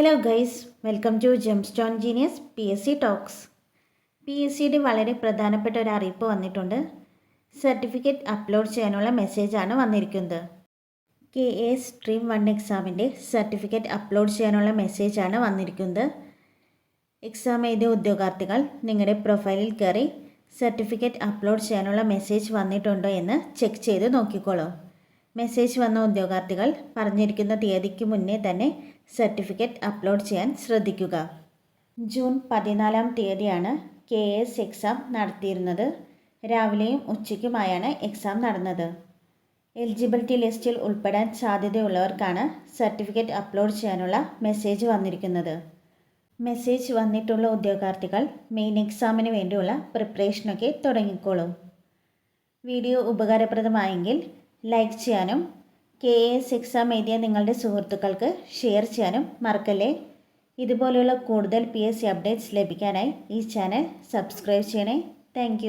Hello guys, welcome to Gemstone Genius PSC talks. PSCയുടെ വളരെ പ്രധാനപ്പെട്ട ഒരു അറിയിപ്പ് വന്നിട്ടുണ്ട്. സർട്ടിഫിക്കറ്റ് അപ്ലോഡ് ചെയ്യാനുള്ള മെസ്സേജാണ് വന്നിരിക്കുന്നത്. KA സ്ട്രീം 1 എക്സാമിൻ്റെ സർട്ടിഫിക്കറ്റ് അപ്ലോഡ് ചെയ്യാനുള്ള മെസ്സേജാണ് വന്നിരിക്കുന്നത്. എക്സാം എഴുതിയ ഉദ്യോഗാർത്ഥികൾ നിങ്ങളുടെ പ്രൊഫൈലിൽ കയറി സർട്ടിഫിക്കറ്റ് അപ്ലോഡ് ചെയ്യാനുള്ള മെസ്സേജ് വന്നിട്ടുണ്ടോ എന്ന് ചെക്ക് ചെയ്ത് നോക്കിക്കോളൂ. മെസ്സേജ് വന്ന ഉദ്യോഗാർത്ഥികൾ പറഞ്ഞിരിക്കുന്ന തീയതിക്ക് മുന്നേ തന്നെ സർട്ടിഫിക്കറ്റ് അപ്ലോഡ് ചെയ്യാൻ ശ്രദ്ധിക്കുക. ജൂൺ 14-ാം തീയതിയാണ് KS എക്സാം നടത്തിയിരുന്നത്. രാവിലെയും ഉച്ചയ്ക്കുമായാണ് എക്സാം നടന്നത്. എലിജിബിലിറ്റി ലിസ്റ്റിൽ ഉൾപ്പെടാൻ സാധ്യതയുള്ളവർക്കാണ് സർട്ടിഫിക്കറ്റ് അപ്ലോഡ് ചെയ്യാനുള്ള മെസ്സേജ് വന്നിരിക്കുന്നത്. മെസ്സേജ് വന്നിട്ടുള്ള ഉദ്യോഗാർത്ഥികൾ മെയിൻ എക്സാമിന് വേണ്ടിയുള്ള പ്രിപ്പറേഷനൊക്കെ തുടങ്ങിക്കോളും. വീഡിയോ ഉപകാരപ്രദമായെങ്കിൽ ലൈക്ക് ചെയ്യാനും KS എക്സാം എഴുതിയ നിങ്ങളുടെ സുഹൃത്തുക്കൾക്ക് ഷെയർ ചെയ്യാനും മറക്കല്ലേ. ഇതുപോലെയുള്ള കൂടുതൽ PSC അപ്ഡേറ്റ്സ് ലഭിക്കാനായി ഈ ചാനൽ സബ്സ്ക്രൈബ് ചെയ്യണേ. താങ്ക്